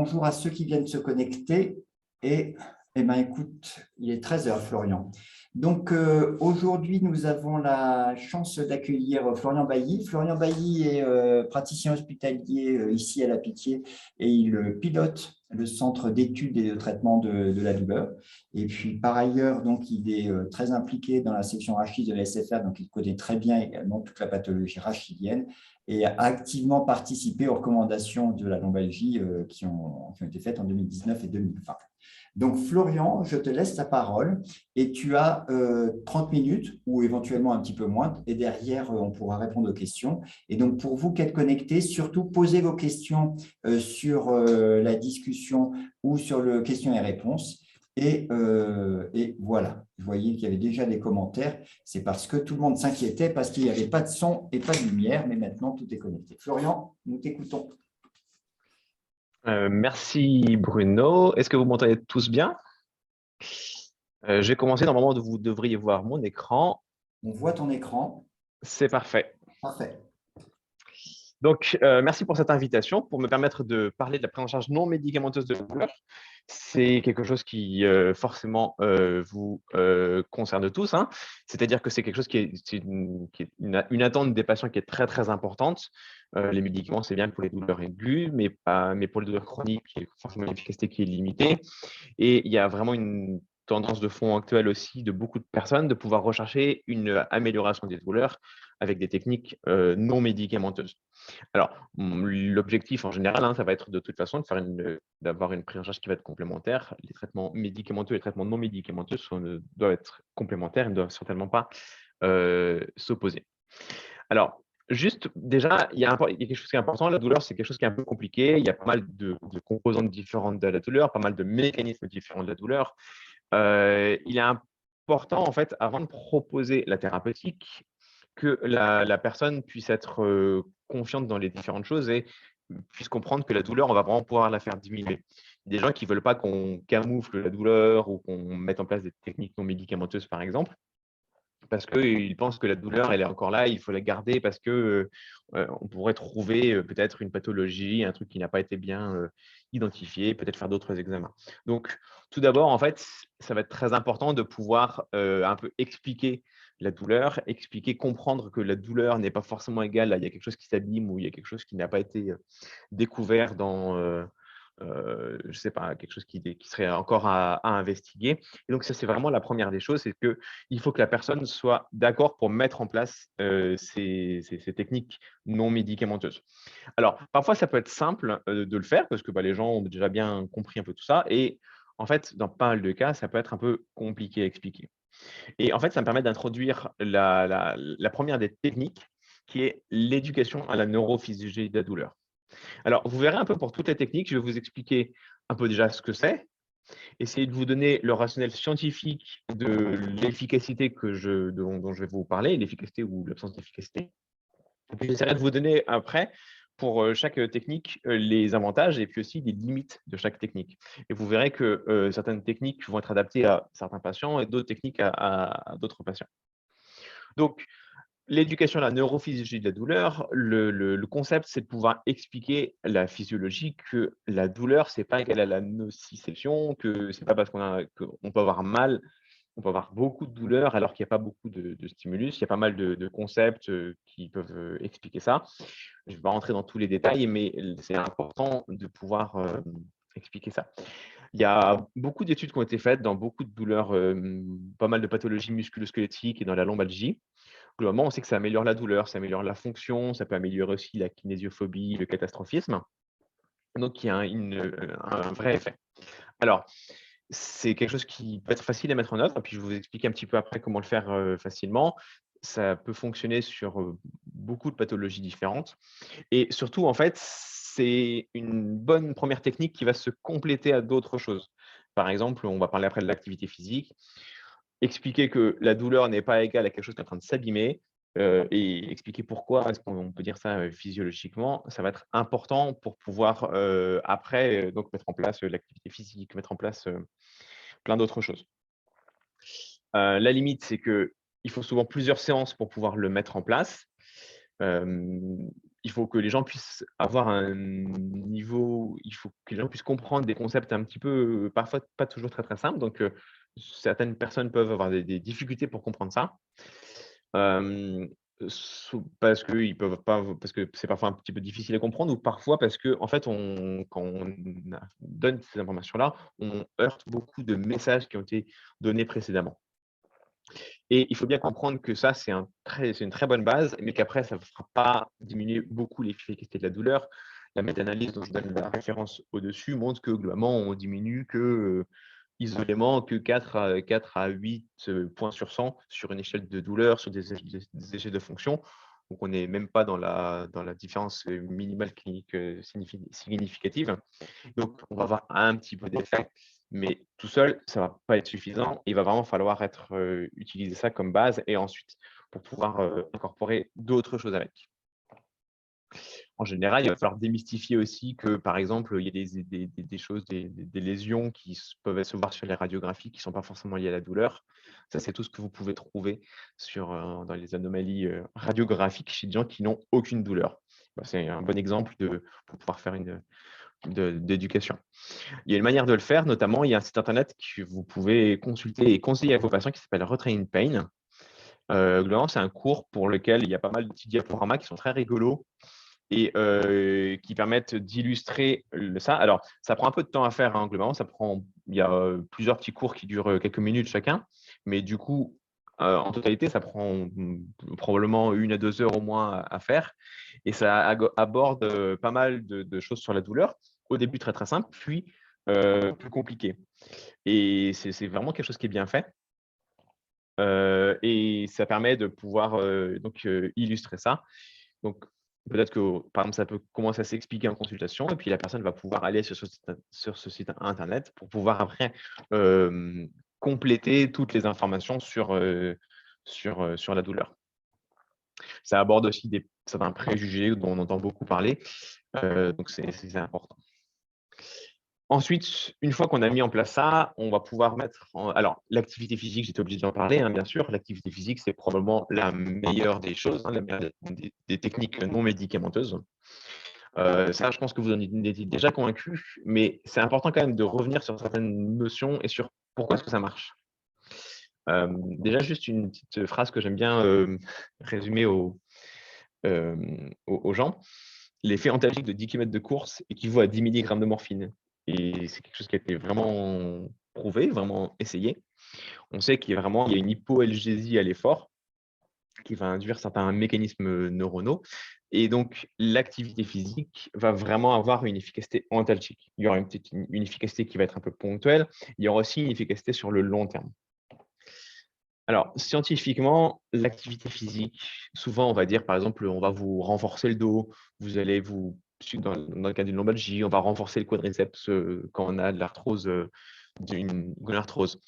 Bonjour à ceux qui viennent se connecter. Écoute, il est 13 heures, Florian. Donc, aujourd'hui, nous avons la chance d'accueillir Florian Bailly. Florian Bailly est praticien hospitalier ici à La Pitié et il pilote le centre d'études et de traitement de la douleur. Et puis, par ailleurs, donc, il est très impliqué dans la section rachis de la SFR, donc il connaît très bien également toute la pathologie rachidienne et a activement participé aux recommandations de la lombalgie qui ont été faites en 2019 et 2020. Donc, Florian, je te laisse la parole et tu as 30 minutes ou éventuellement un petit peu moins. Et derrière, on pourra répondre aux questions. Et donc, pour vous qui êtes connectés, surtout posez vos questions sur la discussion ou sur le questions et réponses. Et voilà, vous voyez qu'il y avait déjà des commentaires. C'est parce que tout le monde s'inquiétait parce qu'il n'y avait pas de son et pas de lumière, mais maintenant, tout est connecté. Florian, nous t'écoutons. Merci Bruno. Est-ce que vous m'entendez tous bien? Je vais commencer. Normalement, vous devriez voir mon écran. On voit ton écran. C'est parfait. Parfait. Donc, merci pour cette invitation pour me permettre de parler de la prise en charge non médicamenteuse de la douleur. C'est quelque chose qui forcément vous concerne tous, hein. C'est-à-dire que c'est quelque chose qui est une attente des patients qui est très, très importante. Les médicaments, c'est bien pour les douleurs aiguës, mais pour les douleurs chroniques, il y a forcément une efficacité qui est limitée. Et il y a vraiment une tendance de fond actuelle aussi de beaucoup de personnes de pouvoir rechercher une amélioration des douleurs avec des techniques non médicamenteuses. Alors, l'objectif en général, hein, ça va être de toute façon d'avoir une prise en charge qui va être complémentaire. Les traitements médicamenteux et les traitements non médicamenteux doivent être complémentaires, ils ne doivent certainement pas s'opposer. Alors, juste, déjà, il y a quelque chose qui est important. La douleur, c'est quelque chose qui est un peu compliqué. Il y a pas mal de composantes différentes de la douleur, pas mal de mécanismes différents de la douleur. Il est important, en fait, avant de proposer la thérapeutique, que la personne puisse être confiante dans les différentes choses et puisse comprendre que la douleur, on va vraiment pouvoir la faire diminuer. Il y a des gens qui ne veulent pas qu'on camoufle la douleur ou qu'on mette en place des techniques non médicamenteuses, par exemple, parce qu'ils pensent que la douleur, elle est encore là, il faut la garder parce que on pourrait trouver peut-être une pathologie, un truc qui n'a pas été bien identifié, peut-être faire d'autres examens. Donc, tout d'abord, en fait, ça va être très important de pouvoir un peu expliquer la douleur, expliquer, comprendre que la douleur n'est pas forcément égale. Il y a quelque chose qui s'abîme ou il y a quelque chose qui n'a pas été découvert dans je ne sais pas, quelque chose qui serait encore à investiguer. Et donc, ça, c'est vraiment la première des choses, c'est qu'il faut que la personne soit d'accord pour mettre en place ces techniques non médicamenteuses. Alors, parfois, ça peut être simple de le faire parce que les gens ont déjà bien compris un peu tout ça. Et en fait, dans pas mal de cas, ça peut être un peu compliqué à expliquer. Et en fait, ça me permet d'introduire la première des techniques qui est l'éducation à la neurophysiologie de la douleur. Alors, vous verrez un peu pour toutes les techniques, je vais vous expliquer un peu déjà ce que c'est, essayer de vous donner le rationnel scientifique de l'efficacité dont je vais vous parler, l'efficacité ou l'absence d'efficacité. Et puis, j'essaierai de vous donner après, pour chaque technique, les avantages et puis aussi les limites de chaque technique. Et vous verrez que certaines techniques vont être adaptées à certains patients et d'autres techniques à d'autres patients. Donc, l'éducation à la neurophysiologie de la douleur, le concept, c'est de pouvoir expliquer la physiologie, que la douleur, ce n'est pas égal à la nociception, que ce n'est pas parce qu'on peut avoir mal, on peut avoir beaucoup de douleur alors qu'il n'y a pas beaucoup de stimulus. Il y a pas mal de concepts qui peuvent expliquer ça. Je ne vais pas rentrer dans tous les détails, mais c'est important de pouvoir expliquer ça. Il y a beaucoup d'études qui ont été faites dans beaucoup de douleurs, pas mal de pathologies musculo-squelettiques et dans la lombalgie. Globalement, on sait que ça améliore la douleur, ça améliore la fonction, ça peut améliorer aussi la kinésiophobie, le catastrophisme. Donc, il y a un vrai effet. Alors, c'est quelque chose qui peut être facile à mettre en œuvre, et puis je vais vous expliquer un petit peu après comment le faire facilement. Ça peut fonctionner sur beaucoup de pathologies différentes. Et surtout, en fait, c'est une bonne première technique qui va se compléter à d'autres choses. Par exemple, on va parler après de l'activité physique. Expliquer que la douleur n'est pas égale à quelque chose qui est en train de s'abîmer et expliquer pourquoi est-ce qu'on peut dire ça physiologiquement, ça va être important pour pouvoir après donc mettre en place l'activité physique, mettre en place plein d'autres choses. La limite, c'est qu'il faut souvent plusieurs séances pour pouvoir le mettre en place. il faut que les gens puissent avoir un niveau, il faut que les gens puissent comprendre des concepts un petit peu, parfois pas toujours très, très simples. Donc, certaines personnes peuvent avoir des difficultés pour comprendre ça. Hem, parce qu'ils peuvent pas, parce que c'est parfois un petit peu difficile à comprendre, ou parfois parce que en fait, quand on donne ces informations-là, on heurte beaucoup de messages qui ont été donnés précédemment. Et il faut bien comprendre que ça, c'est une très bonne base, mais qu'après, ça ne fera pas diminuer beaucoup l'efficacité de la douleur. La méta-analyse dont je donne la référence au-dessus montre que globalement, on diminue isolément que 4 à 8 points sur 100 sur une échelle de douleur, sur des échelles de fonction. Donc, on n'est même pas dans la différence minimale clinique significative. Donc, on va avoir un petit peu d'effet, mais tout seul, ça ne va pas être suffisant. Il va vraiment falloir utiliser ça comme base et ensuite pour pouvoir incorporer d'autres choses avec. En général, il va falloir démystifier aussi que, par exemple, il y a des choses, des lésions qui peuvent se voir sur les radiographies qui ne sont pas forcément liées à la douleur. Ça, c'est tout ce que vous pouvez trouver dans les anomalies radiographiques chez des gens qui n'ont aucune douleur. C'est un bon exemple pour pouvoir faire d'éducation. Il y a une manière de le faire, notamment, il y a un site internet que vous pouvez consulter et conseiller à vos patients qui s'appelle Retrain Pain. Globalement, c'est un cours pour lequel il y a pas mal de petits diaporamas qui sont très rigolos et qui permettent d'illustrer ça. Alors, ça prend un peu de temps à faire, hein, globalement. Il y a plusieurs petits cours qui durent quelques minutes chacun, mais du coup, en totalité, ça prend probablement 1 à 2 heures au moins à faire. Et ça aborde pas mal de choses sur la douleur. Au début, très très simple, puis plus compliqué. Et c'est vraiment quelque chose qui est bien fait. Et ça permet de pouvoir illustrer ça. Donc, peut-être que, par exemple, ça peut commencer à s'expliquer en consultation, et puis la personne va pouvoir aller sur ce site internet pour pouvoir après compléter toutes les informations sur la douleur. Ça aborde aussi certains préjugés dont on entend beaucoup parler, donc c'est important. Ensuite, une fois qu'on a mis en place ça, on va pouvoir alors, l'activité physique, j'étais obligé d'en parler, hein, bien sûr. L'activité physique, c'est probablement la meilleure des choses, hein, la meilleure des techniques non médicamenteuses. Ça, je pense que vous en étiez déjà convaincu, mais c'est important quand même de revenir sur certaines notions et sur pourquoi est-ce que ça marche. Déjà, juste une petite phrase que j'aime bien résumer aux gens. L'effet antalgique de 10 km de course équivaut à 10 mg de morphine. Et c'est quelque chose qui a été vraiment prouvé, vraiment essayé. On sait qu'il y a une hypoalgésie à l'effort qui va induire certains mécanismes neuronaux. Et donc, l'activité physique va vraiment avoir une efficacité antalgique. Il y aura une efficacité qui va être un peu ponctuelle. Il y aura aussi une efficacité sur le long terme. Alors, scientifiquement, l'activité physique, souvent, on va dire, par exemple, on va vous renforcer le dos, vous allez dans le cas d'une lombalgie, on va renforcer le quadriceps quand on a de l'arthrose, d'une gonarthrose.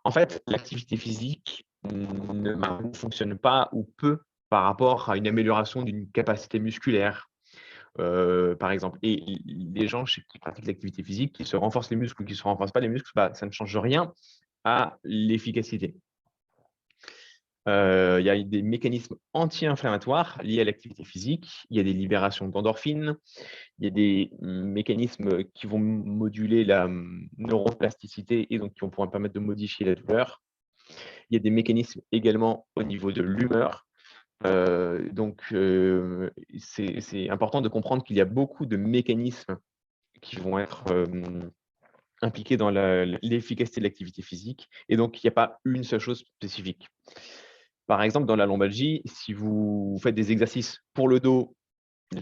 En fait, l'activité physique ne fonctionne pas ou peu par rapport à une amélioration d'une capacité musculaire, par exemple. Et les gens qui pratiquent l'activité physique, qui se renforcent les muscles ou qui ne se renforcent pas les muscles, ça ne change rien à l'efficacité. Il y a des mécanismes anti-inflammatoires liés à l'activité physique. Il y a des libérations d'endorphines. Il y a des mécanismes qui vont moduler la neuroplasticité et donc qui vont pouvoir permettre de modifier la douleur. Il y a des mécanismes également au niveau de l'humeur. C'est important de comprendre qu'il y a beaucoup de mécanismes qui vont être impliqués dans l'efficacité de l'activité physique. Et donc, il n'y a pas une seule chose spécifique. Par exemple, dans la lombalgie, si vous faites des exercices pour le dos,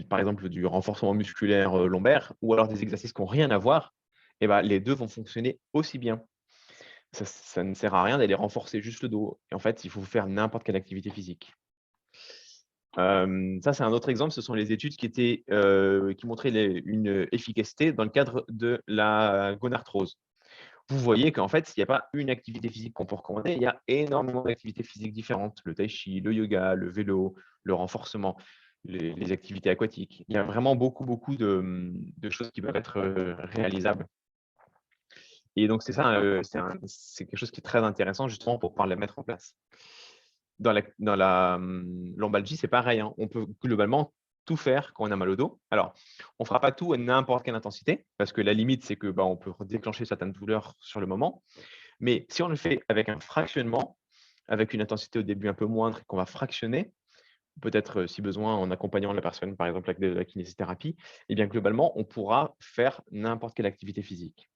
par exemple du renforcement musculaire lombaire, ou alors des exercices qui n'ont rien à voir, eh ben, les deux vont fonctionner aussi bien. Ça ne sert à rien d'aller renforcer juste le dos. Et en fait, il faut faire n'importe quelle activité physique. Ça, c'est un autre exemple. Ce sont les études qui montraient une efficacité dans le cadre de la gonarthrose. Vous voyez qu'en fait, il n'y a pas une activité physique qu'on peut recommander, il y a énormément d'activités physiques différentes. Le tai chi, le yoga, le vélo, le renforcement, les activités aquatiques. Il y a vraiment beaucoup, beaucoup de choses qui peuvent être réalisables. Et donc, c'est ça, c'est quelque chose qui est très intéressant justement pour pouvoir la mettre en place. Dans la lombalgie, c'est pareil, hein. On peut globalement tout faire quand on a mal au dos. Alors, on ne fera pas tout à n'importe quelle intensité, parce que la limite, c'est que on peut déclencher certaines douleurs sur le moment. Mais si on le fait avec un fractionnement, avec une intensité au début un peu moindre et qu'on va fractionner, peut-être si besoin en accompagnant la personne, par exemple avec de la kinésithérapie, et bien globalement, on pourra faire n'importe quelle activité physique.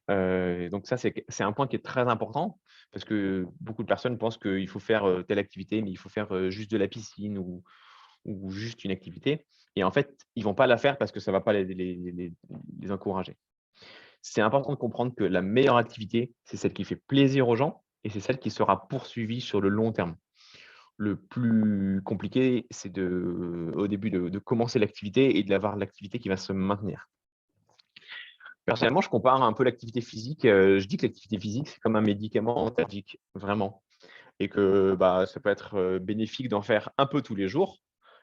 Donc ça, c'est un point qui est très important parce que beaucoup de personnes pensent qu'il faut faire telle activité, mais il faut faire juste de la piscine ou juste une activité. Et en fait, ils vont pas la faire parce que ça va pas les encourager. C'est important de comprendre que la meilleure activité, c'est celle qui fait plaisir aux gens et c'est celle qui sera poursuivie sur le long terme. Le plus compliqué, c'est au début de commencer l'activité et d'avoir l'activité qui va se maintenir. Personnellement, je compare un peu l'activité physique, je dis que l'activité physique, c'est comme un médicament antalgique, vraiment, et que, ça peut être, bénéfique d'en faire un peu tous les jours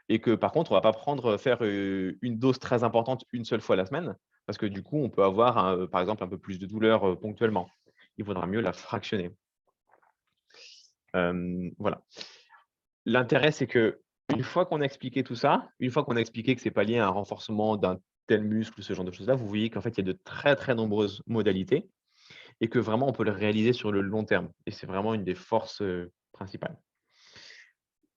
et que par contre, on va pas faire, une dose très importante une seule fois la semaine parce que du coup, on peut avoir par exemple, un peu plus de douleur, ponctuellement. Il vaudra mieux la fractionner. Voilà. L'intérêt, c'est qu'une fois qu'on a expliqué tout ça, une fois qu'on a expliqué que c'est pas lié à un renforcement d'un tel muscle ou ce genre de choses-là, vous voyez qu'en fait, il y a de très, très nombreuses modalités et que vraiment on peut le réaliser sur le long terme et c'est vraiment une des forces, principales.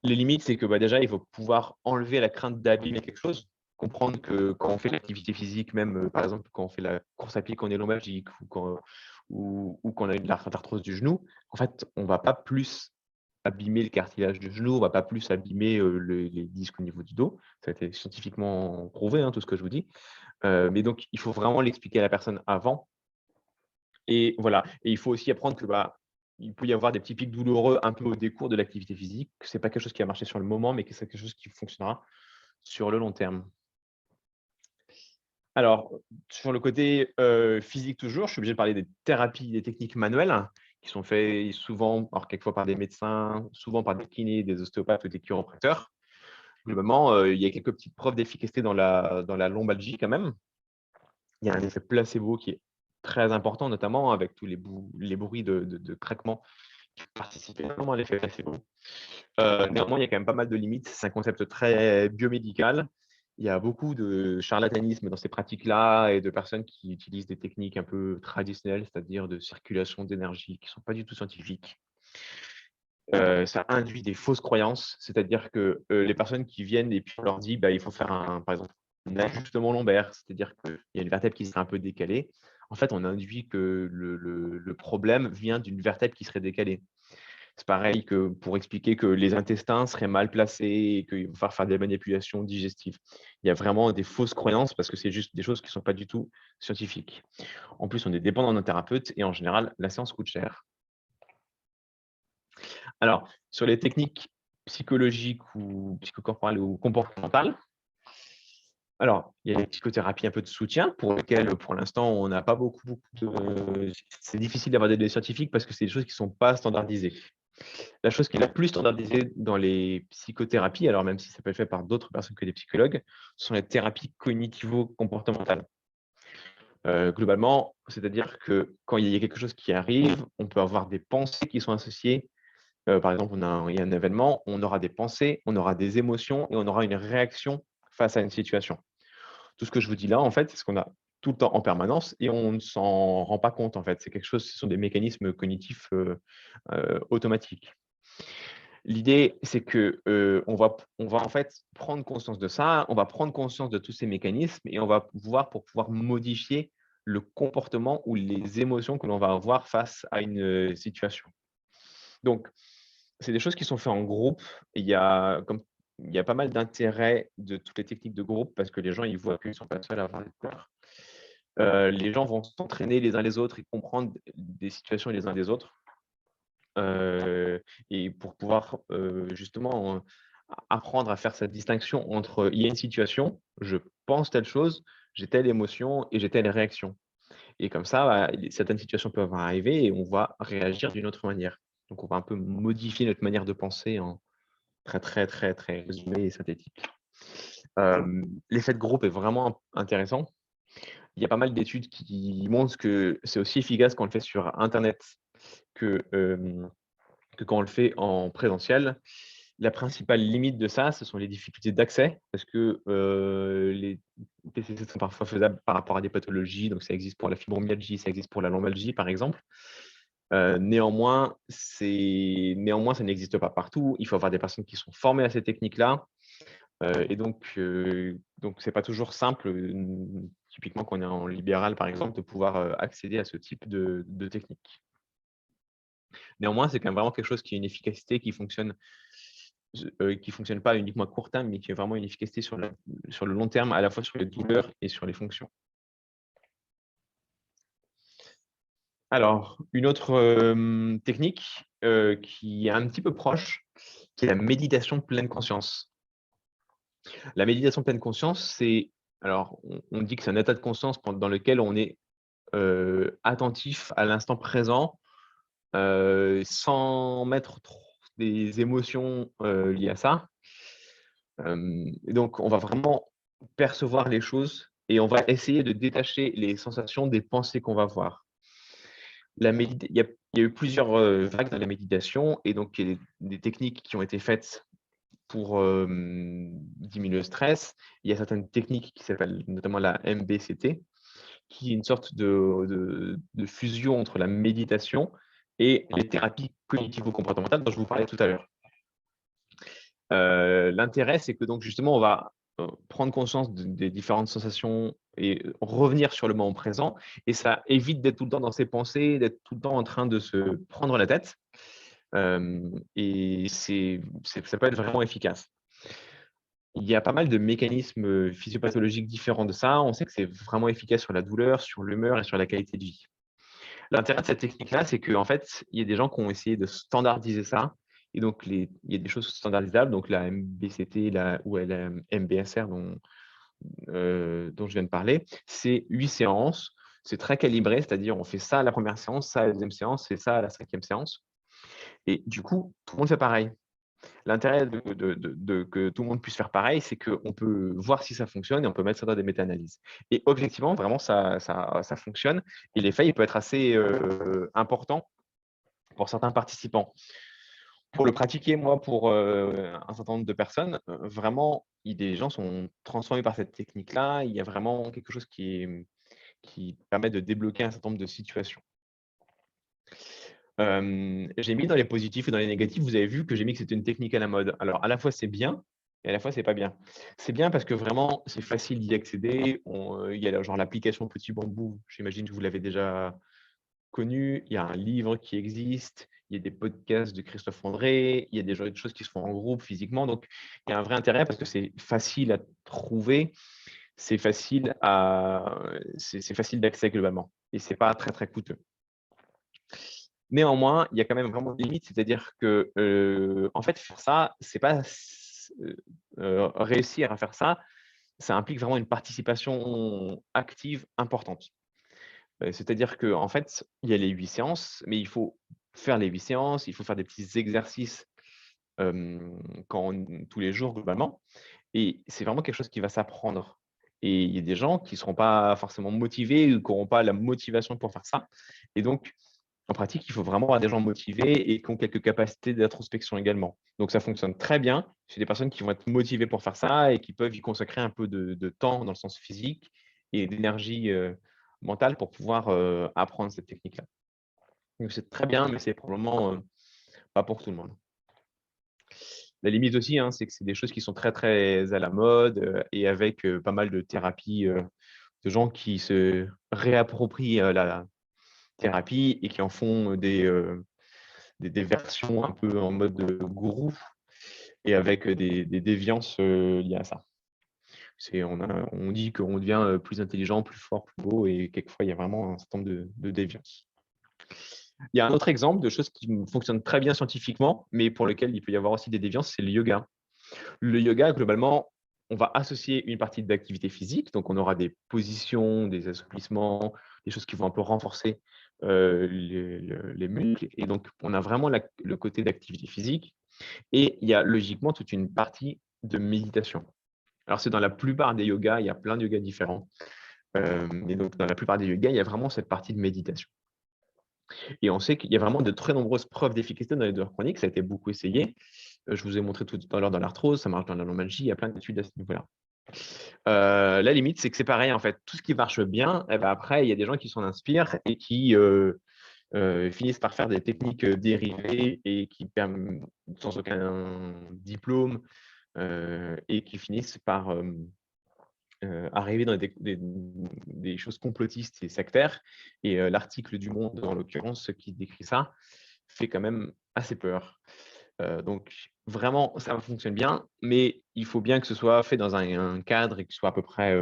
Les limites, c'est que, déjà, il faut pouvoir enlever la crainte d'abîmer quelque chose, comprendre que quand on fait de l'activité physique, même, par exemple, quand on fait la course à pied, qu'on est lombalgique ou qu'on a eu de l'arthrose du genou, en fait, on va pas plus abîmer le cartilage du genou, on va pas plus abîmer, les disques au niveau du dos. Ça a été scientifiquement prouvé, hein, tout ce que je vous dis. Mais donc il faut vraiment l'expliquer à la personne avant et voilà. Et il faut aussi apprendre que, il peut y avoir des petits pics douloureux un peu au décours de l'activité physique, que c'est pas quelque chose qui va marcher sur le moment, mais que c'est quelque chose qui fonctionnera sur le long terme. Alors, sur le côté, physique toujours, je suis obligé de parler des thérapies, des techniques manuelles qui sont faites souvent, alors quelquefois par des médecins, souvent par des kinés, des ostéopathes ou des chiropracteurs. Globalement, il y a quelques petites preuves d'efficacité dans la lombalgie quand même. Il y a un effet placebo qui est très important, notamment avec tous les bruits de craquement qui participent énormément à l'effet placebo. Néanmoins, il y a quand même pas mal de limites. C'est un concept très biomédical. Il y a beaucoup de charlatanisme dans ces pratiques-là et de personnes qui utilisent des techniques un peu traditionnelles, c'est-à-dire de circulation d'énergie, qui ne sont pas du tout scientifiques. Ça induit des fausses croyances, c'est-à-dire que, les personnes qui viennent et puis on leur dit: «Il faut faire par exemple, un ajustement lombaire», c'est-à-dire qu'il y a une vertèbre qui serait un peu décalée. En fait, on induit que le problème vient d'une vertèbre qui serait décalée. C'est pareil que pour expliquer que les intestins seraient mal placés et qu'il va falloir faire des manipulations digestives. Il y a vraiment des fausses croyances parce que c'est juste des choses qui ne sont pas du tout scientifiques. En plus, on est dépendant d'un thérapeute et en général, la séance coûte cher. Alors, sur les techniques psychologiques ou psychocorporales ou comportementales, alors, il y a les psychothérapies un peu de soutien pour lesquelles, pour l'instant, on n'a pas beaucoup de c'est difficile d'avoir des données scientifiques parce que c'est des choses qui ne sont pas standardisées. La chose qui est la plus standardisée dans les psychothérapies, alors même si ça peut être fait par d'autres personnes que des psychologues, sont les thérapies cognitivo-comportementales. Globalement, c'est-à-dire que quand il y a quelque chose qui arrive, on peut avoir des pensées qui sont associées. Par exemple, il y a un événement, on aura des pensées, on aura des émotions et on aura une réaction face à une situation. Tout ce que je vous dis là, en fait, c'est ce qu'on a tout le temps en permanence et on ne s'en rend pas compte, en fait. C'est quelque chose Ce sont des mécanismes cognitifs, automatiques. L'idée, c'est que, on va en fait prendre conscience de ça, on va prendre conscience de tous ces mécanismes et on va voir pour pouvoir modifier le comportement ou les émotions que l'on va avoir face à une, situation. Donc, c'est des choses qui sont faites en groupe. Il y a pas mal d'intérêt de toutes les techniques de groupe parce que les gens, ils voient qu'ils ne sont pas seuls à avoir des peurs. Les gens vont s'entraîner les uns les autres et comprendre des situations les uns des autres. Et pour pouvoir, justement, apprendre à faire cette distinction entre il y a une situation, je pense telle chose, j'ai telle émotion et j'ai telle réaction. Et comme ça, certaines situations peuvent arriver et on va réagir d'une autre manière. Donc on va un peu modifier notre manière de penser en très, très, très, très résumé et synthétique. L'effet de groupe est vraiment intéressant. Il y a pas mal d'études qui montrent que c'est aussi efficace quand on le fait sur internet que, que quand on le fait en présentiel. La principale limite de ça, ce sont les difficultés d'accès, parce que les TCC sont parfois faisables par rapport à des pathologies. Donc, ça existe pour la fibromyalgie, ça existe pour la lombalgie, par exemple. Néanmoins, ça n'existe pas partout. Il faut avoir des personnes qui sont formées à ces techniques-là. Et donc, c'est pas toujours simple, typiquement quand on est en libéral, par exemple, de pouvoir accéder à ce type de technique. Néanmoins, c'est quand même vraiment quelque chose qui a une efficacité qui fonctionne pas uniquement à court terme, mais qui a vraiment une efficacité sur le long terme, à la fois sur les douleurs et sur les fonctions. Alors, une autre technique qui est un petit peu proche, qui est la méditation pleine conscience. La méditation pleine conscience, on dit que c'est un état de conscience dans lequel on est attentif à l'instant présent, sans mettre trop des émotions liées à ça. Et donc, on va vraiment percevoir les choses et on va essayer de détacher les sensations des pensées qu'on va voir. Il y a eu plusieurs vagues dans la méditation et donc il y a des techniques qui ont été faites pour diminuer le stress. Il y a certaines techniques qui s'appellent notamment la MBCT, qui est une sorte de fusion entre la méditation et les thérapies cognitivo-comportementales dont je vous parlais tout à l'heure. L'intérêt, c'est que donc justement, on va prendre conscience des différentes sensations et revenir sur le moment présent. Et ça évite d'être tout le temps dans ses pensées, d'être tout le temps en train de se prendre la tête. Et ça peut être vraiment efficace. Il y a pas mal de mécanismes physiopathologiques différents de ça. On sait que c'est vraiment efficace sur la douleur, sur l'humeur et sur la qualité de vie. L'intérêt de cette technique-là, c'est qu'en fait, il y a des gens qui ont essayé de standardiser ça. Et donc, il y a des choses standardisables, donc la MBCT ou la MBSR dont je viens de parler, c'est 8 séances. C'est très calibré, c'est-à-dire on fait ça à la première séance, ça à la deuxième séance et ça à la 5e séance. Et du coup, tout le monde fait pareil. L'intérêt que tout le monde puisse faire pareil, c'est qu'on peut voir si ça fonctionne et on peut mettre ça dans des méta-analyses. Et objectivement, vraiment, ça fonctionne. Et l'effet, il peut être assez important pour certains participants. Pour le pratiquer, moi, pour un certain nombre de personnes, vraiment, des gens sont transformés par cette technique-là. Il y a vraiment quelque chose qui permet de débloquer un certain nombre de situations. J'ai mis dans les positifs et dans les négatifs, vous avez vu que j'ai mis que c'était une technique à la mode. Alors, à la fois, c'est bien et à la fois, c'est pas bien. C'est bien parce que vraiment, c'est facile d'y accéder. Il y a genre l'application Petit Bambou, j'imagine que vous l'avez déjà connu. Il y a un livre qui existe. Il y a des podcasts de Christophe André. Il y a des choses qui se font en groupe physiquement. Donc, il y a un vrai intérêt parce que c'est facile à trouver. C'est facile d'accès globalement. Et c'est pas très, très coûteux. Néanmoins, il y a quand même vraiment des limites, c'est-à-dire que, en fait, faire ça, c'est pas réussir à faire ça, ça implique vraiment une participation active importante. C'est-à-dire qu'en fait, il y a les 8 séances, mais il faut faire les 8 séances, il faut faire des petits exercices tous les jours globalement. Et c'est vraiment quelque chose qui va s'apprendre. Et il y a des gens qui ne seront pas forcément motivés ou qui n'auront pas la motivation pour faire ça. Et donc, en pratique, il faut vraiment avoir des gens motivés et qui ont quelques capacités d'introspection également. Donc, ça fonctionne très bien chez des personnes qui vont être motivées pour faire ça et qui peuvent y consacrer un peu de temps dans le sens physique et d'énergie mentale pour pouvoir apprendre cette technique-là. Donc, c'est très bien, mais c'est probablement pas pour tout le monde. La limite aussi, hein, c'est que c'est des choses qui sont très, très à la mode et avec pas mal de thérapies, de gens qui se réapproprient la thérapie et qui en font des versions un peu en mode gourou et avec des déviances liées à ça. On dit qu'on devient plus intelligent, plus fort, plus beau et quelquefois, il y a vraiment un certain nombre de déviances. Il y a un autre exemple de choses qui fonctionnent très bien scientifiquement, mais pour lequel il peut y avoir aussi des déviances, c'est le yoga. Le yoga, globalement, on va associer une partie d'activité physique, donc on aura des positions, des assouplissements, des choses qui vont un peu renforcer les muscles. Et donc, on a vraiment le côté d'activité physique. Et il y a logiquement toute une partie de méditation. Alors, c'est dans la plupart des yogas, il y a plein de yogas différents. Et donc, dans la plupart des yogas, il y a vraiment cette partie de méditation. Et on sait qu'il y a vraiment de très nombreuses preuves d'efficacité dans les douleurs chroniques, ça a été beaucoup essayé. Je vous ai montré tout à l'heure dans l'arthrose, ça marche dans la lombalgie, il y a plein d'études à ce niveau-là. La limite, c'est que c'est pareil, en fait, tout ce qui marche bien, eh ben, après, il y a des gens qui s'en inspirent et qui finissent par faire des techniques dérivées et qui permettent, sans aucun diplôme, et qui finissent par arriver dans des choses complotistes et sectaires. Et l'article du Monde, en l'occurrence, qui décrit ça, fait quand même assez peur. Donc, vraiment, ça fonctionne bien, mais il faut bien que ce soit fait dans un cadre et qu'il soit à peu près,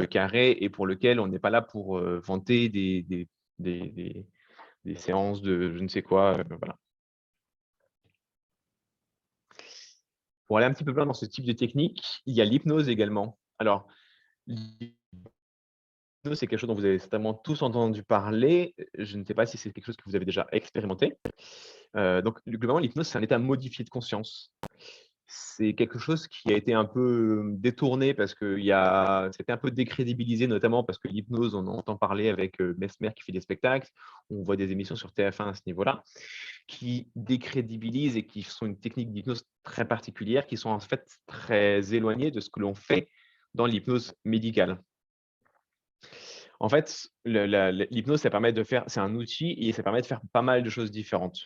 carré, et pour lequel on n'est pas là pour vanter des séances de je ne sais quoi. Voilà. Pour aller un petit peu plus loin dans ce type de technique, il y a l'hypnose également. Alors, l'hypnose, c'est quelque chose dont vous avez certainement tous entendu parler. Je ne sais pas si c'est quelque chose que vous avez déjà expérimenté. Donc, globalement, l'hypnose, c'est un état modifié de conscience. C'est quelque chose qui a été un peu détourné parce que c'était un peu décrédibilisé, notamment parce que l'hypnose, on entend parler avec Mesmer qui fait des spectacles. On voit des émissions sur TF1 à ce niveau-là, qui décrédibilisent et qui sont une technique d'hypnose très particulière, qui sont en fait très éloignées de ce que l'on fait dans l'hypnose médicale. En fait, l'hypnose, c'est un outil et ça permet de faire pas mal de choses différentes.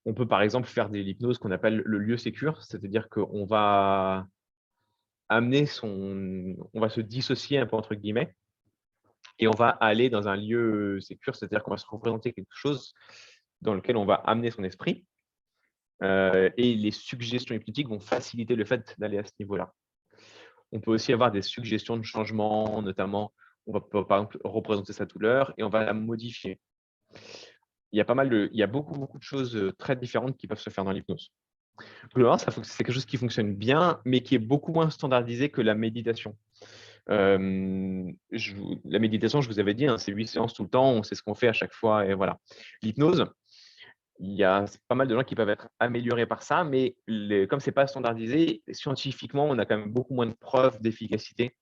On peut par exemple faire de l'hypnose qu'on appelle le lieu sécure, c'est-à-dire qu'on va on va se «dissocier» un peu entre guillemets et on va aller dans un lieu sécure, c'est-à-dire qu'on va se représenter quelque chose dans lequel on va amener son esprit, et les suggestions hypnotiques vont faciliter le fait d'aller à ce niveau-là. On peut aussi avoir des suggestions de changement, notamment, on va par exemple représenter sa douleur et on va la modifier. Il y a beaucoup, beaucoup de choses, très différentes qui peuvent se faire dans l'hypnose. Globalement, c'est quelque chose qui fonctionne bien, mais qui est beaucoup moins standardisé que la méditation. La méditation, je vous avais dit, hein, c'est 8 séances tout le temps, on sait ce qu'on fait à chaque fois et voilà. L'hypnose, il y a pas mal de gens qui peuvent être améliorés par ça, mais comme c'est pas standardisé, scientifiquement, on a quand même beaucoup moins de preuves d'efficacité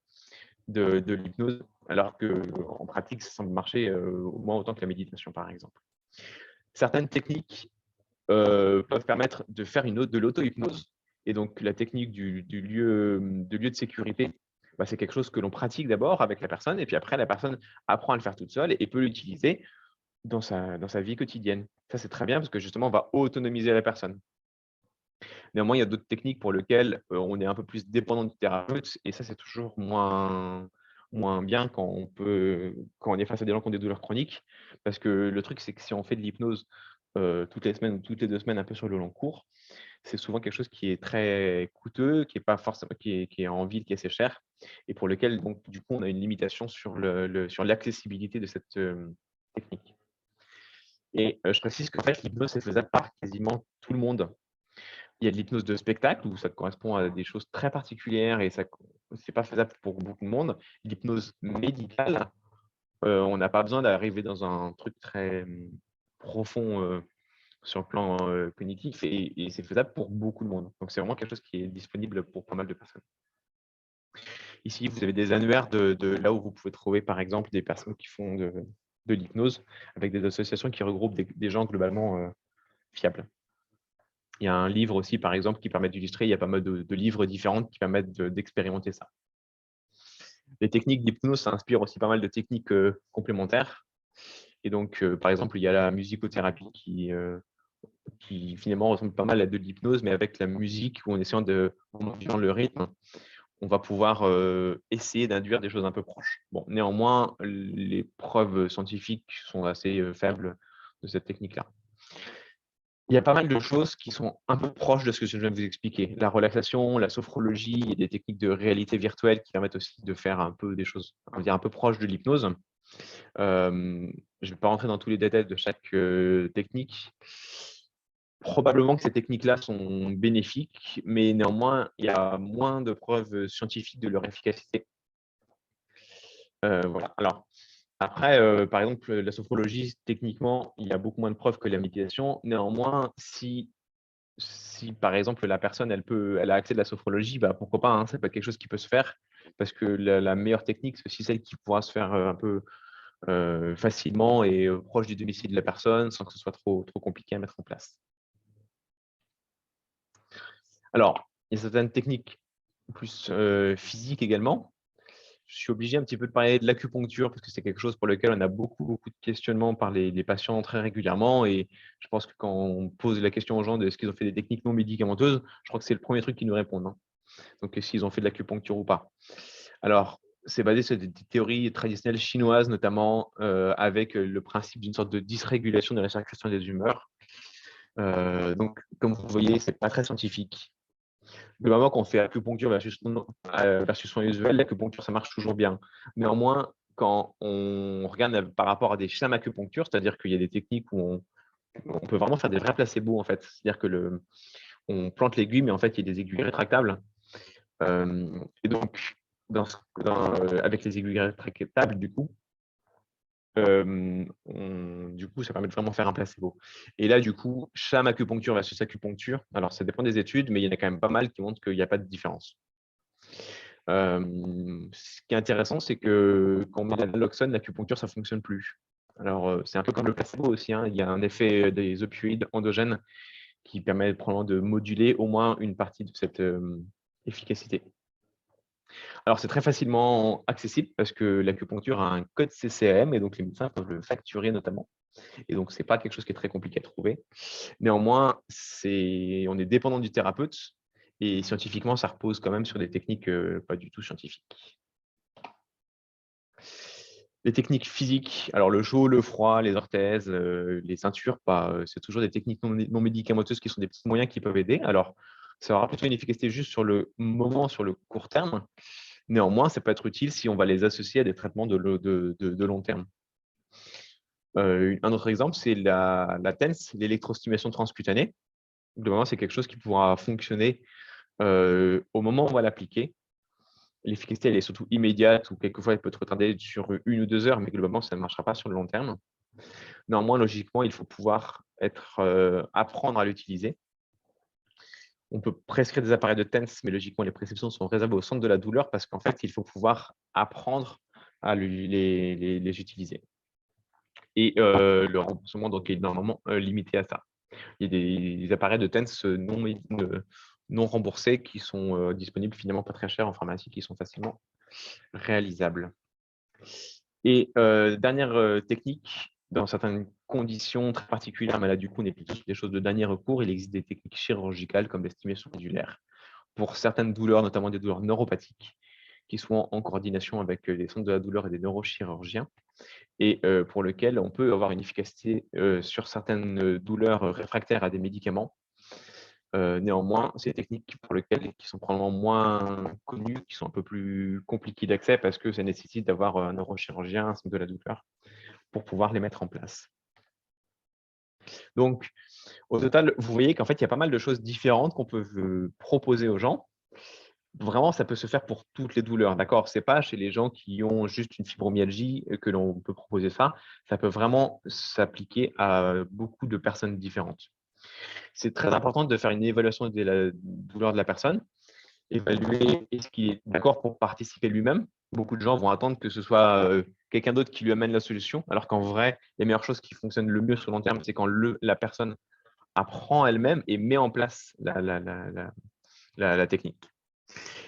de l'hypnose, alors qu'en pratique, ça semble marcher au moins autant que la méditation, par exemple. Certaines techniques peuvent permettre de faire de l'auto-hypnose. Et donc, la technique du lieu de sécurité, bah, c'est quelque chose que l'on pratique d'abord avec la personne, et puis après, la personne apprend à le faire toute seule et peut l'utiliser dans sa vie quotidienne. Ça, c'est très bien parce que justement, on va autonomiser la personne. Néanmoins, il y a d'autres techniques pour lesquelles on est un peu plus dépendant du thérapeute, et ça, c'est toujours moins bien quand on est face à des gens qui ont des douleurs chroniques. Parce que le truc, c'est que si on fait de l'hypnose toutes les semaines ou toutes les 2 semaines, un peu sur le long cours, c'est souvent quelque chose qui est très coûteux, qui est pas forcément qui est en ville, qui est assez cher, et pour lequel donc du coup, on a une limitation sur l'accessibilité de cette technique. Et je précise qu'en fait, l'hypnose, c'est faisable par quasiment tout le monde. Il y a de l'hypnose de spectacle où ça correspond à des choses très particulières et c'est pas faisable pour beaucoup de monde. L'hypnose médicale, on n'a pas besoin d'arriver dans un truc très profond sur le plan cognitif, et c'est faisable pour beaucoup de monde. Donc c'est vraiment quelque chose qui est disponible pour pas mal de personnes. Ici, vous avez des annuaires de là où vous pouvez trouver par exemple des personnes qui font de l'hypnose, avec des associations qui regroupent des gens globalement fiables. Il y a un livre aussi, par exemple, qui permet d'illustrer. Il y a pas mal de livres différents qui permettent d'expérimenter ça. Les techniques d'hypnose, ça inspire aussi pas mal de techniques complémentaires. Et donc, par exemple, il y a la musicothérapie qui finalement ressemble pas mal à de l'hypnose, mais avec la musique, où en essayant en modifiant le rythme, on va pouvoir essayer d'induire des choses un peu proches. Bon, néanmoins, les preuves scientifiques sont assez faibles de cette technique-là. Il y a pas mal de choses qui sont un peu proches de ce que je viens de vous expliquer. La relaxation, la sophrologie et des techniques de réalité virtuelle qui permettent aussi de faire un peu des choses, on va dire, un peu proches de l'hypnose. Je ne vais pas rentrer dans tous les détails de chaque technique. Probablement que ces techniques-là sont bénéfiques, mais néanmoins, il y a moins de preuves scientifiques de leur efficacité. Voilà. Alors, après, par exemple, la sophrologie, techniquement, il y a beaucoup moins de preuves que la méditation. Néanmoins, si par exemple la personne elle a accès à la sophrologie, bah, pourquoi pas, hein, ça peut être quelque chose qui peut se faire, parce que la meilleure technique, c'est aussi celle qui pourra se faire un peu facilement et proche du domicile de la personne, sans que ce soit trop compliqué à mettre en place. Alors, il y a certaines techniques plus physiques également. Je suis obligé un petit peu de parler de l'acupuncture parce que c'est quelque chose pour lequel on a beaucoup de questionnements par les patients très régulièrement. Et je pense que quand on pose la question aux gens de est-ce qu'ils ont fait des techniques non médicamenteuses, je crois que c'est le premier truc qu'ils nous répondent, hein. Donc, s'ils ont fait de l'acupuncture ou pas. Alors, c'est basé sur des théories traditionnelles chinoises, notamment avec le principe d'une sorte de dysrégulation de la circulation des humeurs. Donc, comme vous voyez, c'est pas très scientifique. Globalement, quand on fait acupuncture versus soins usuels, l'acupuncture, ça marche toujours bien. Néanmoins, quand on regarde par rapport à des schémas acupuncture, c'est-à-dire qu'il y a des techniques où on peut vraiment faire des vrais placebos, en fait. C'est-à-dire que on plante l'aiguille, mais en fait, il y a des aiguilles rétractables. Et donc, avec les aiguilles rétractables, du coup, ça permet de vraiment faire un placebo. Et là, du coup, sham acupuncture versus acupuncture, alors ça dépend des études, mais il y en a quand même pas mal qui montrent qu'il n'y a pas de différence. Ce qui est intéressant, c'est que quand on met la naloxone, l'acupuncture, ça ne fonctionne plus. Alors, c'est un peu comme le placebo aussi, hein. Il y a un effet des opioïdes endogènes qui permet probablement de moduler au moins une partie de cette efficacité. Alors, c'est très facilement accessible parce que l'acupuncture a un code CCM et donc les médecins peuvent le facturer notamment. Et donc, ce n'est pas quelque chose qui est très compliqué à trouver. Néanmoins, on est dépendant du thérapeute et scientifiquement, ça repose quand même sur des techniques pas du tout scientifiques. Les techniques physiques, alors le chaud, le froid, les orthèses, les ceintures, c'est toujours des techniques non médicamenteuses qui sont des petits moyens qui peuvent aider. Alors, ça aura plutôt une efficacité juste sur le moment, sur le court terme. Néanmoins, ça peut être utile si on va les associer à des traitements de long terme. Un autre exemple, c'est la TENS, l'électrostimulation transcutanée. Globalement, c'est quelque chose qui pourra fonctionner au moment où on va l'appliquer. L'efficacité, elle est surtout immédiate ou quelquefois, elle peut être retardée sur 1 ou 2 heures, mais globalement, ça ne marchera pas sur le long terme. Néanmoins, logiquement, il faut pouvoir apprendre à l'utiliser. On peut prescrire des appareils de TENS, mais logiquement, les prescriptions sont réservées au centre de la douleur parce qu'en fait, il faut pouvoir apprendre à les utiliser. Et le remboursement donc, est normalement limité à ça. Il y a des appareils de TENS non remboursés qui sont disponibles finalement pas très cher en pharmacie, qui sont facilement réalisables. Et dernière technique, dans certaines conditions très particulières, mais là du coup on est plutôt sur des choses de dernier recours, il existe des techniques chirurgicales comme la stimulation pédulaire. Pour certaines douleurs, notamment des douleurs neuropathiques, qui sont en coordination avec les centres de la douleur et des neurochirurgiens, et pour lequel on peut avoir une efficacité sur certaines douleurs réfractaires à des médicaments. Néanmoins, c'est des techniques qui sont probablement moins connues, qui sont un peu plus compliquées d'accès parce que ça nécessite d'avoir un neurochirurgien, un centre de la douleur, pour pouvoir les mettre en place. Donc, au total, vous voyez qu'en fait, il y a pas mal de choses différentes qu'on peut proposer aux gens. Vraiment, ça peut se faire pour toutes les douleurs, d'accord? C'est pas chez les gens qui ont juste une fibromyalgie que l'on peut proposer ça. Ça peut vraiment s'appliquer à beaucoup de personnes différentes. C'est très important de faire une évaluation de la douleur de la personne, évaluer est-ce qu'il est d'accord pour participer lui-même. Beaucoup de gens vont attendre que ce soit quelqu'un d'autre qui lui amène la solution, alors qu'en vrai, les meilleures choses qui fonctionnent le mieux sur le long terme, c'est quand la personne apprend elle-même et met en place la technique.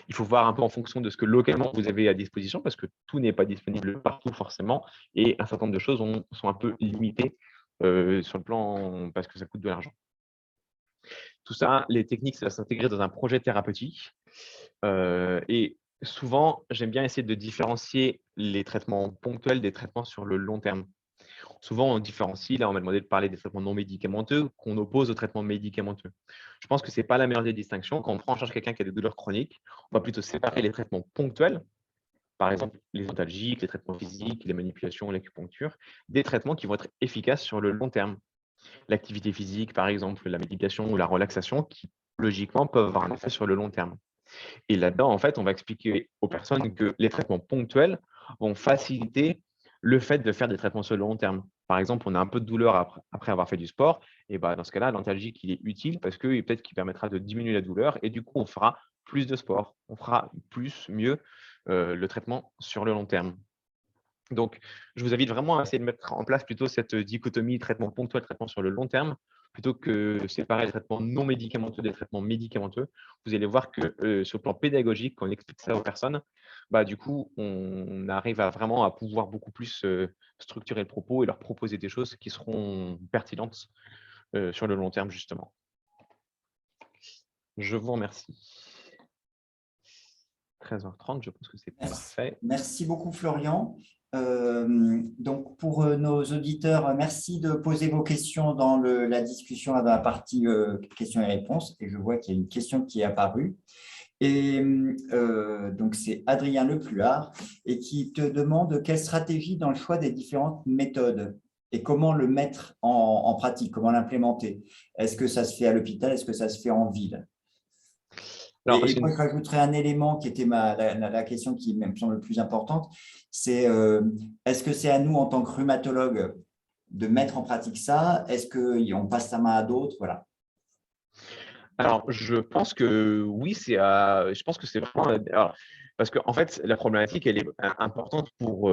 Il faut voir un peu en fonction de ce que localement vous avez à disposition, parce que tout n'est pas disponible partout forcément, et un certain nombre de choses sont un peu limitées sur le plan parce que ça coûte de l'argent. Tout ça, les techniques, ça va s'intégrer dans un projet thérapeutique. Et souvent, j'aime bien essayer de différencier les traitements ponctuels des traitements sur le long terme. Souvent, on différencie, là, on m'a demandé de parler des traitements non médicamenteux qu'on oppose aux traitements médicamenteux. Je pense que ce n'est pas la meilleure des distinctions. Quand on prend en charge quelqu'un qui a des douleurs chroniques, on va plutôt séparer les traitements ponctuels, par exemple les antalgiques, les traitements physiques, les manipulations, l'acupuncture, des traitements qui vont être efficaces sur le long terme. L'activité physique, par exemple, la méditation ou la relaxation, qui logiquement peuvent avoir un effet sur le long terme. Et là-dedans, en fait, on va expliquer aux personnes que les traitements ponctuels vont faciliter le fait de faire des traitements sur le long terme. Par exemple, on a un peu de douleur après avoir fait du sport, et dans ce cas-là, l'antalgique, il est utile parce que peut-être qu'il permettra de diminuer la douleur et du coup, on fera plus de sport, on fera mieux le traitement sur le long terme. Donc, je vous invite vraiment à essayer de mettre en place plutôt cette dichotomie traitement ponctuel, traitement sur le long terme, plutôt que séparer les traitements non médicamenteux des traitements médicamenteux, vous allez voir que sur le plan pédagogique, quand on explique ça aux personnes, du coup, on arrive à vraiment à pouvoir beaucoup plus structurer le propos et leur proposer des choses qui seront pertinentes sur le long terme, justement. Je vous remercie. 13h30, je pense que c'est parfait. Merci beaucoup, Florian. Donc, pour nos auditeurs, merci de poser vos questions dans la discussion dans la partie questions et réponses. Et je vois qu'il y a une question qui est apparue. Et donc, c'est Adrien Lepluard et qui te demande quelle stratégie dans le choix des différentes méthodes et comment le mettre en pratique, comment l'implémenter. Est-ce que ça se fait à l'hôpital? Est-ce que ça se fait en ville? Alors, Et moi, je rajouterais un élément qui était la question qui me semble le plus importante, c'est est-ce que c'est à nous, en tant que rhumatologue, de mettre en pratique ça? Est-ce qu'on passe sa main à d'autres? Voilà. Alors, je pense que oui, je pense que c'est vraiment alors, parce qu'en fait, la problématique, elle est importante pour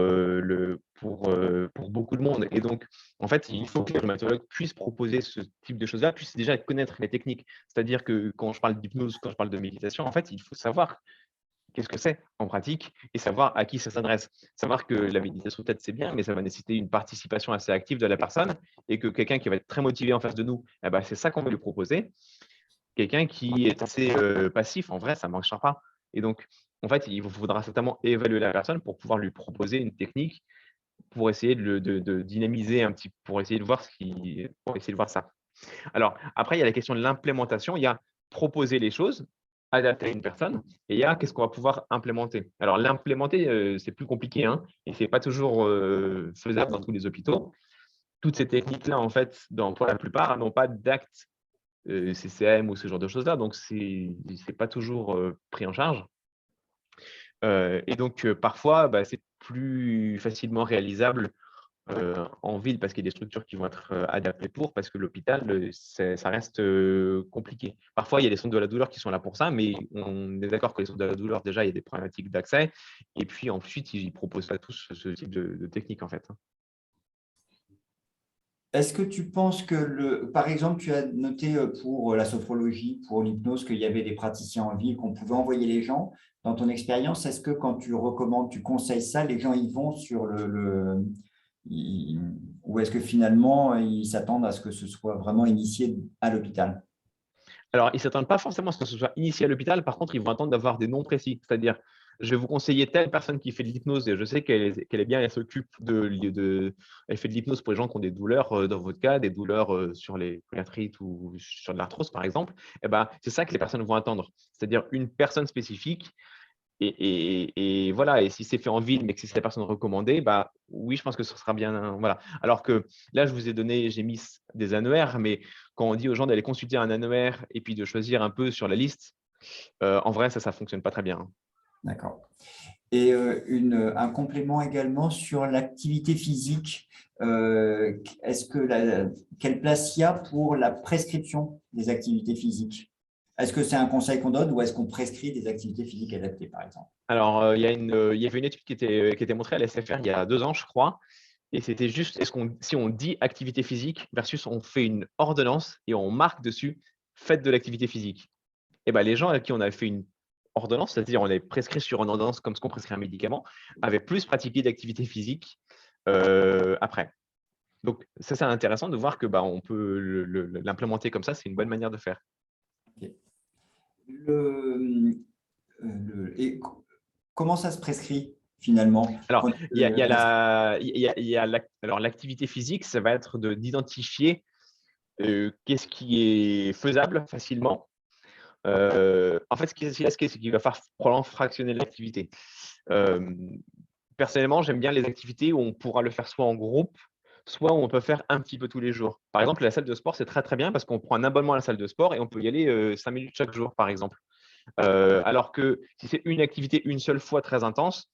beaucoup de monde et donc, en fait, il faut que les rhumatologues puissent proposer ce type de choses-là, puissent déjà connaître les techniques. C'est-à-dire que quand je parle d'hypnose, quand je parle de méditation, en fait, il faut savoir qu'est-ce que c'est en pratique et savoir à qui ça s'adresse. Savoir que la méditation tête, c'est bien, mais ça va nécessiter une participation assez active de la personne et que quelqu'un qui va être très motivé en face de nous, c'est ça qu'on va lui proposer. Quelqu'un qui est assez passif, en vrai, ça ne marchera pas. Et donc, en fait, il vous faudra certainement évaluer la personne pour pouvoir lui proposer une technique pour essayer de dynamiser un petit, pour essayer de voir pour essayer de voir ça. Alors, après, il y a la question de l'implémentation. Il y a proposer les choses, adapter à une personne, et il y a qu'est-ce qu'on va pouvoir implémenter. Alors, l'implémenter, c'est plus compliqué, hein, et c'est pas toujours faisable dans tous les hôpitaux. Toutes ces techniques-là, en fait, pour la plupart, n'ont pas d'acte CCM ou ce genre de choses-là, donc c'est pas toujours pris en charge. Et donc, parfois, c'est plus facilement réalisable en ville parce qu'il y a des structures qui vont être adaptées parce que l'hôpital, ça reste compliqué. Parfois, il y a des centres de la douleur qui sont là pour ça, mais on est d'accord que les centres de la douleur, déjà, il y a des problématiques d'accès. Et puis ensuite, ils ne proposent pas tous ce type de technique, en fait. Est-ce que tu penses que, par exemple, tu as noté pour la sophrologie, pour l'hypnose, qu'il y avait des praticiens en ville, qu'on pouvait envoyer les gens. Dans ton expérience, est-ce que quand tu recommandes, tu conseilles ça, les gens y vont sur ou est-ce que finalement, ils s'attendent à ce que ce soit vraiment initié à l'hôpital? Alors, ils ne s'attendent pas forcément à ce que ce soit initié à l'hôpital. Par contre, ils vont attendre d'avoir des noms précis. C'est-à-dire, je vais vous conseiller telle personne qui fait de l'hypnose et je sais qu'elle est bien, elle s'occupe elle fait de l'hypnose pour les gens qui ont des douleurs, dans votre cas, des douleurs sur les polyarthrites ou sur de l'arthrose, par exemple. C'est ça que les personnes vont attendre. C'est-à-dire une personne spécifique. Et voilà, et si c'est fait en ville, mais que c'est la personne recommandée, oui, je pense que ce sera bien. Voilà. Alors que là, j'ai mis des annuaires, mais quand on dit aux gens d'aller consulter un annuaire et puis de choisir un peu sur la liste, en vrai, ça ne fonctionne pas très bien. D'accord. Et un complément également sur l'activité physique. Quelle place il y a pour la prescription des activités physiques? Est-ce que c'est un conseil qu'on donne ou est-ce qu'on prescrit des activités physiques adaptées, par exemple? Alors, il y avait une étude qui était montrée à la SFR il y a 2 ans, je crois, et c'était juste, si on dit activité physique versus on fait une ordonnance et on marque dessus « faites de l'activité physique ». Les gens à qui on avait fait une ordonnance, c'est-à-dire on avait prescrit sur une ordonnance comme ce qu'on prescrit un médicament, avaient plus pratiqué d'activité physique après. Donc, ça, c'est intéressant de voir que on peut l'implémenter comme ça, c'est une bonne manière de faire. Okay. Et comment ça se prescrit finalement? Alors, l'activité physique, ça va être d'identifier qu'est-ce qui est faisable facilement. En fait, ce qui est c'est qu'il va falloir probablement fractionner l'activité. Personnellement, j'aime bien les activités où on pourra le faire soit en groupe, soit où on peut faire un petit peu tous les jours. Par exemple, la salle de sport, c'est très, très bien parce qu'on prend un abonnement à la salle de sport et on peut y aller 5 minutes chaque jour, par exemple. Alors que si c'est une activité une seule fois très intense,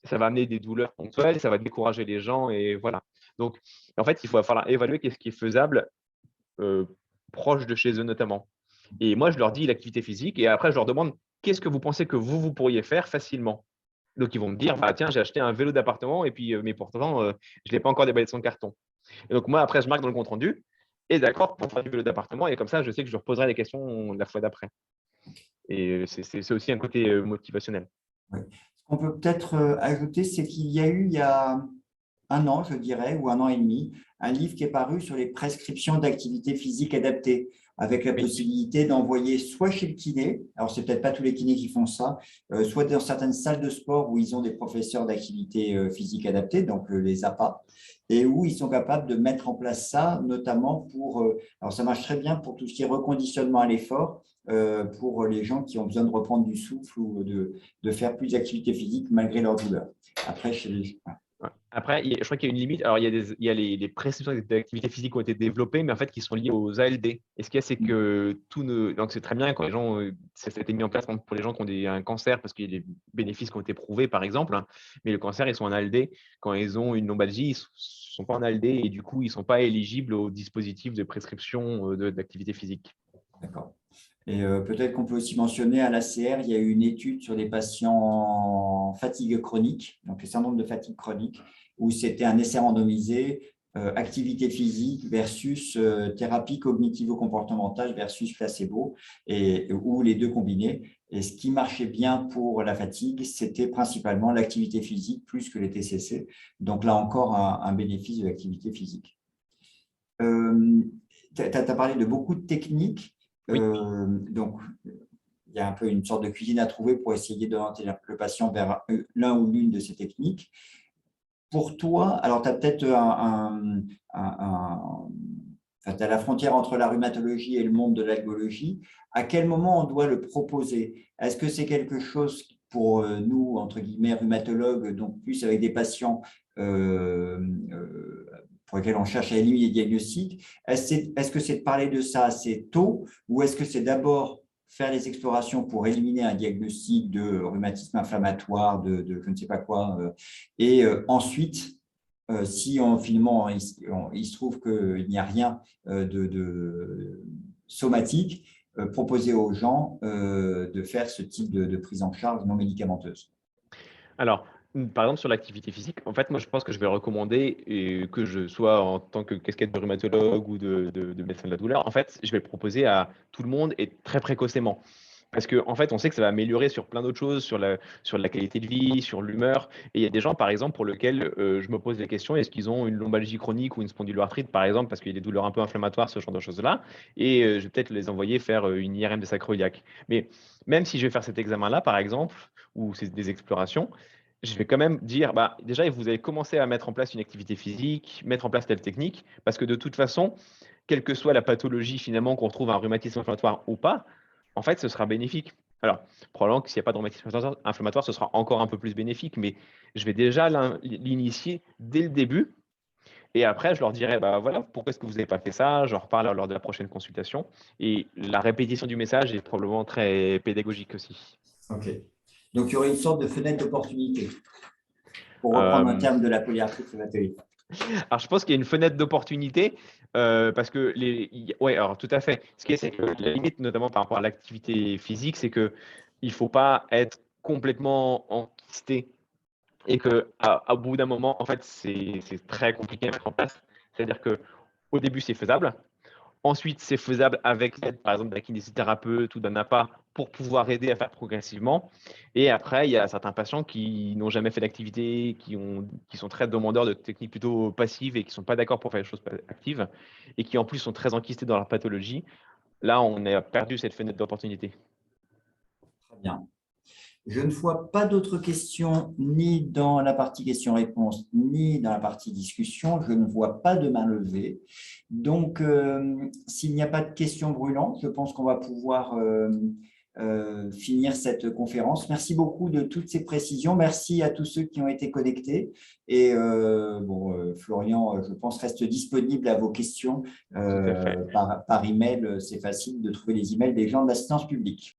ça va amener des douleurs ponctuelles, ça va décourager les gens et voilà. Donc, en fait, il va falloir évaluer qu'est-ce qui est faisable proche de chez eux notamment. Et moi, je leur dis l'activité physique et après, je leur demande qu'est-ce que vous pensez que vous pourriez faire facilement. Donc, ils vont me dire, tiens, j'ai acheté un vélo d'appartement et puis, mais pourtant, je ne l'ai pas encore déballé de son carton. Et donc, moi, après, je marque dans le compte rendu est d'accord pour faire du vélo d'appartement. Et comme ça, je sais que je reposerai les questions la fois d'après. Et c'est aussi un côté motivationnel. Ouais. Ce qu'on peut peut-être ajouter, c'est qu'il y a eu, il y a un an, je dirais, ou un an et demi, un livre qui est paru sur les prescriptions d'activité physique adaptée, avec la Oui. possibilité d'envoyer soit chez le kiné, alors c'est peut-être pas tous les kinés qui font ça, soit dans certaines salles de sport où ils ont des professeurs d'activité physique adaptée, donc les APA, et où ils sont capables de mettre en place ça, notamment pour, alors ça marche très bien pour tout ce qui est reconditionnement à l'effort, pour les gens qui ont besoin de reprendre du souffle ou de faire plus d'activité physique malgré leur douleur. Après, chez les... Ouais. Après, je crois qu'il y a une limite. Alors, il y a les prescriptions d'activité physique qui ont été développées, mais en fait, qui sont liées aux ALD. Et ce qu'il y a, c'est que donc c'est très bien quand les gens, ça a été mis en place pour les gens qui ont un cancer, parce qu'il y a des bénéfices qui ont été prouvés, par exemple. Hein. Mais le cancer, ils sont en ALD. Quand ils ont une lombalgie, ils ne sont pas en ALD et du coup, ils ne sont pas éligibles au dispositif de prescription d'activité physique. D'accord. Et peut-être qu'on peut aussi mentionner à l'ACR, il y a eu une étude sur les patients en fatigue chronique, donc le syndrome de fatigue chronique, où c'était un essai randomisé, activité physique versus thérapie cognitivo-comportementale versus placebo, ou les deux combinés. Et ce qui marchait bien pour la fatigue, c'était principalement l'activité physique plus que les TCC. Donc là encore, un bénéfice de l'activité physique. Tu as parlé de beaucoup de techniques. Oui. Donc, il y a un peu une sorte de cuisine à trouver pour essayer d'orienter le patient vers l'un ou l'une de ces techniques. Pour toi, alors tu as peut-être t'as la frontière entre la rhumatologie et le monde de l'algologie. À quel moment on doit le proposer? Est-ce que c'est quelque chose pour nous, entre guillemets, rhumatologues, donc plus avec des patients pour lesquels on cherche à éliminer les diagnostics? Est-ce que c'est de parler de ça assez tôt ou est-ce que c'est d'abord faire les explorations pour éliminer un diagnostic de rhumatisme inflammatoire, de je ne sais pas quoi, et ensuite, si finalement il se trouve qu'il n'y a rien de somatique, proposer aux gens de faire ce type de prise en charge non médicamenteuse. Alors, par exemple, sur l'activité physique, en fait, moi, je pense que je vais recommander, et que je sois en tant que casquette de rhumatologue ou de médecin de la douleur, en fait, je vais le proposer à tout le monde et très précocement. Parce qu'en fait, on sait que ça va améliorer sur plein d'autres choses, sur la qualité de vie, sur l'humeur. Et il y a des gens, par exemple, pour lesquels je me pose la question, est-ce qu'ils ont une lombalgie chronique ou une spondyloarthrite, par exemple, parce qu'il y a des douleurs un peu inflammatoires, ce genre de choses-là. Et je vais peut-être les envoyer faire une IRM de sacro-iliaque. Mais même si je vais faire cet examen-là, par exemple, ou c'est des explorations, je vais quand même dire, bah, déjà, vous allez commencer à mettre en place une activité physique, mettre en place telle technique, parce que de toute façon, quelle que soit la pathologie finalement qu'on retrouve un rhumatisme inflammatoire ou pas, en fait, ce sera bénéfique. Alors, probablement que s'il n'y a pas de rhumatisme inflammatoire, ce sera encore un peu plus bénéfique, mais je vais déjà l'initier dès le début. Et après, je leur dirai, bah voilà, pourquoi est-ce que vous n'avez pas fait ça? Je leur reparle lors de la prochaine consultation. Et la répétition du message est probablement très pédagogique aussi. OK. Donc, il y aurait une sorte de fenêtre d'opportunité, pour reprendre un Euh, terme de la polyarthrite rhumatoïde. Alors, je pense qu'il y a une fenêtre d'opportunité parce que ouais, alors tout à fait. Ce qui est, c'est que la limite, notamment par rapport à l'activité physique, c'est que il ne faut pas être complètement enquisté et qu'au bout d'un moment, en fait, c'est très compliqué à mettre en place. C'est-à-dire qu'au début, c'est faisable. Ensuite, c'est faisable avec l'aide, par exemple, d'un kinésithérapeute ou d'un APA pour pouvoir aider à faire progressivement. Et après, il y a certains patients qui n'ont jamais fait d'activité, qui sont très demandeurs de techniques plutôt passives et qui ne sont pas d'accord pour faire les choses actives et qui en plus sont très enquistés dans leur pathologie. Là, on a perdu cette fenêtre d'opportunité. Très bien. Je ne vois pas d'autres questions ni dans la partie questions-réponses, ni dans la partie discussion. Je ne vois pas de main levée. Donc, s'il n'y a pas de questions brûlantes, je pense qu'on va pouvoir finir cette conférence. Merci beaucoup de toutes ces précisions. Merci à tous ceux qui ont été connectés. Et Florian, je pense, reste disponible à vos questions Tout à fait. par email. C'est facile de trouver les emails des gens de l'assistance publique.